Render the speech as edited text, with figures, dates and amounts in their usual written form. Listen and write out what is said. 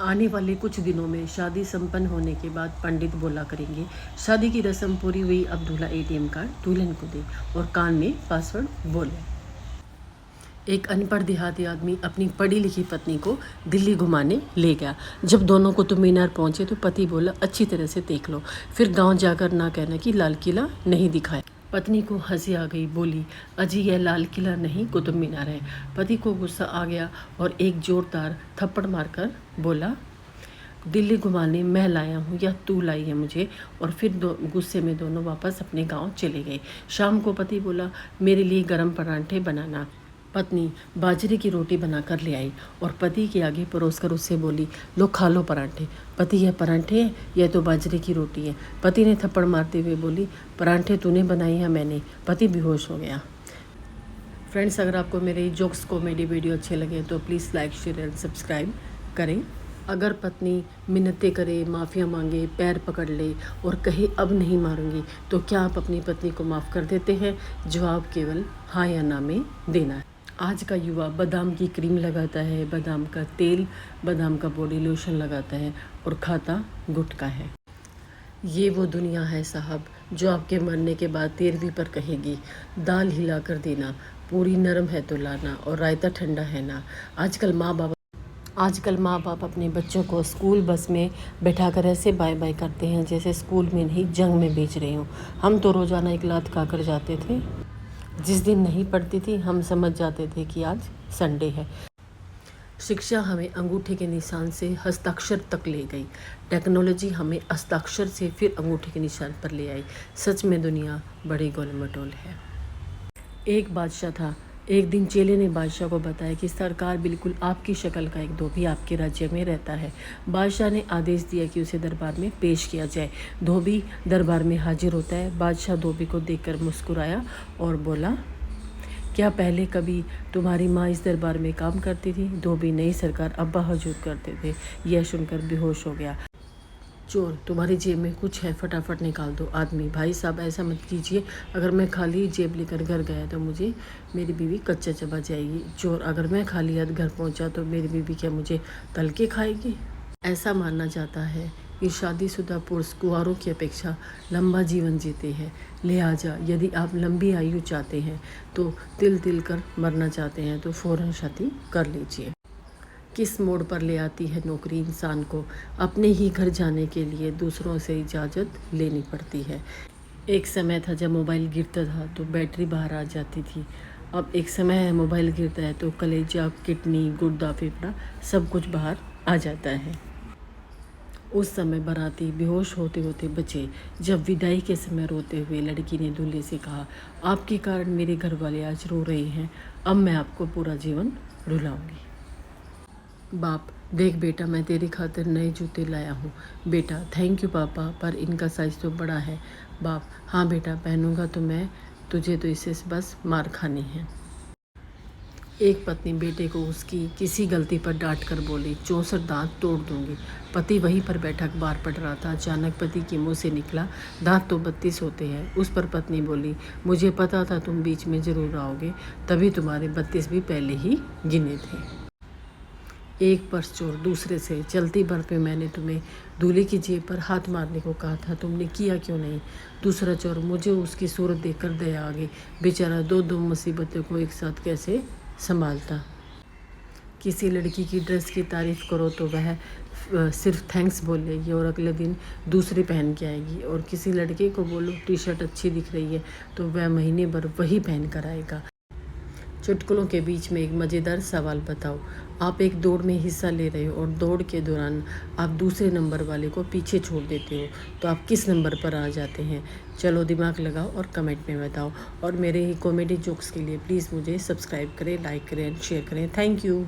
आने वाले कुछ दिनों में शादी संपन्न होने के बाद पंडित बोला करेंगे, शादी की रस्म पूरी हुई, अब दूल्हा एटीएम कार्ड दुल्हन को दे और कान में पासवर्ड बोले। एक अनपढ़ देहाती आदमी अपनी पढ़ी लिखी पत्नी को दिल्ली घुमाने ले गया। जब दोनों कुतुब मीनार पहुंचे तो पति बोला, अच्छी तरह से देख लो, फिर गांव जाकर ना कहना कि लाल किला नहीं दिखाया। पत्नी को हंसी आ गई, बोली, अजी यह लाल किला नहीं कुतुब मीनार है। पति को गुस्सा आ गया और एक जोरदार थप्पड़ मारकर बोला, दिल्ली घुमाने मैं लाया हूँ या तू लाई है मुझे। और फिर गुस्से में दोनों वापस अपने गांव चले गए। शाम को पति बोला, मेरे लिए गरम परांठे बनाना। पत्नी बाजरे की रोटी बनाकर ले आई और पति के आगे परोसकर उससे बोली, लो खा लो परांठे। पति, यह परांठे हैं, यह तो बाजरे की रोटी है। पति ने थप्पड़ मारते हुए बोली, परांठे तूने बनाई या मैंने? पति बेहोश हो गया। फ्रेंड्स, अगर आपको मेरे जोक्स कॉमेडी वीडियो अच्छे लगे तो please like share and subscribe करें। अगर पत्नी मिन्नतें करे, माफ़िया मांगे, पैर पकड़ ले और कहे अब नहीं मारूंगी, तो क्या आप अपनी पत्नी को माफ़ कर देते हैं? जवाब केवल हाँ या ना में देना है। आज का युवा बादाम की क्रीम लगाता है, बादाम का तेल, बादाम का बॉडी लोशन लगाता है और खाता गुटखा है। ये वो दुनिया है साहब जो आपके मरने के बाद 13वीं पर कहेगी, दाल हिला कर देना, पूरी नरम है तो लाना और रायता ठंडा है ना। आजकल माँ बाप अपने बच्चों को स्कूल बस में बैठाकर ऐसे बाय बाय करते हैं जैसे स्कूल में नहीं जंग में भेज रहे हों। हम तो रोज़ाना एक लात खाकर जाते थे। जिस दिन नहीं पढ़ती थी हम समझ जाते थे कि आज संडे है। शिक्षा हमें अंगूठे के निशान से हस्ताक्षर तक ले गई। टेक्नोलॉजी हमें हस्ताक्षर से फिर अंगूठे के निशान पर ले आई। सच में दुनिया बड़ी गोल मटोल है। एक बादशाह था। एक दिन चेले ने बादशाह को बताया कि सरकार बिल्कुल आपकी शक्ल का एक धोबी आपके राज्य में रहता है। बादशाह ने आदेश दिया कि उसे दरबार में पेश किया जाए। धोबी दरबार में हाजिर होता है। बादशाह धोबी को देखकर मुस्कुराया और बोला, क्या पहले कभी तुम्हारी माँ इस दरबार में काम करती थी? धोबी, नहीं सरकार, अब्बा हजूर करते थे। यह सुनकर बेहोश हो गया। चोर, तुम्हारी जेब में कुछ है, फटाफट निकाल दो। आदमी, भाई साहब ऐसा मत कीजिए, अगर मैं खाली जेब लेकर घर गया तो मुझे मेरी बीवी कच्चा चबा जाएगी। चोर, अगर मैं खाली हाथ घर पहुंचा तो मेरी बीवी क्या मुझे तल के खाएगी? ऐसा मानना जाता है कि शादीशुदा पुरुष कुंवारों की अपेक्षा लंबा जीवन जीते हैं। लिहाजा यदि आप लंबी आयु चाहते हैं तो तिल तिल कर मरना चाहते हैं तो फ़ौरन शादी कर लीजिए। किस मोड़ पर ले आती है नौकरी इंसान को? अपने ही घर जाने के लिए दूसरों से इजाज़त लेनी पड़ती है। एक समय था जब मोबाइल गिरता था तो बैटरी बाहर आ जाती थी। अब एक समय है मोबाइल गिरता है तो कलेजा, किडनी, गुर्दा, फेफड़ा सब कुछ बाहर आ जाता है। उस समय बाराती बेहोश होते होते बचे जब विदाई के समय रोते हुए लड़की ने दूल्हे से कहा, आपके कारण मेरे घर वाले आज रो रहे हैं, अब मैं आपको पूरा जीवन रुलाऊंगी। बाप, देख बेटा, मैं तेरी खातिर नए जूते लाया हूँ। बेटा, थैंक यू पापा, पर इनका साइज़ तो बड़ा है। बाप, हाँ बेटा, पहनूंगा तो मैं, तुझे तो इससे बस मार खानी है। एक पत्नी बेटे को उसकी किसी गलती पर डांट कर बोली, 64 दांत तोड़ दूंगी। पति वहीं पर बैठा अखबार पढ़ रहा था। अचानक पति के मुंह से निकला, दांत तो 32 होते हैं। उस पर पत्नी बोली, मुझे पता था तुम बीच में ज़रूर आओगे, तभी तुम्हारे 32 भी पहले ही गिने थे। एक पर्स चोर दूसरे से, चलती भर पे मैंने तुम्हें दूल्हे की जेब पर हाथ मारने को कहा था, तुमने किया क्यों नहीं? दूसरा चोर, मुझे उसकी सूरत देखकर दया आ गई, बेचारा दो मुसीबतों को एक साथ कैसे संभालता। किसी लड़की की ड्रेस की तारीफ़ करो तो वह सिर्फ थैंक्स बोलेगी और अगले दिन दूसरी पहन के आएगी। और किसी लड़के को बोलो टी शर्ट अच्छी दिख रही है तो वह महीने भर वही पहन कर आएगा। चुटकुलों के बीच में एक मज़ेदार सवाल बताओ। आप एक दौड़ में हिस्सा ले रहे हो और दौड़ के दौरान आप दूसरे नंबर वाले को पीछे छोड़ देते हो, तो आप किस नंबर पर आ जाते हैं? चलो दिमाग लगाओ और कमेंट में बताओ। और मेरे ही कॉमेडी जोक्स के लिए प्लीज़ मुझे सब्सक्राइब करें, लाइक करें, शेयर करें। Thank you.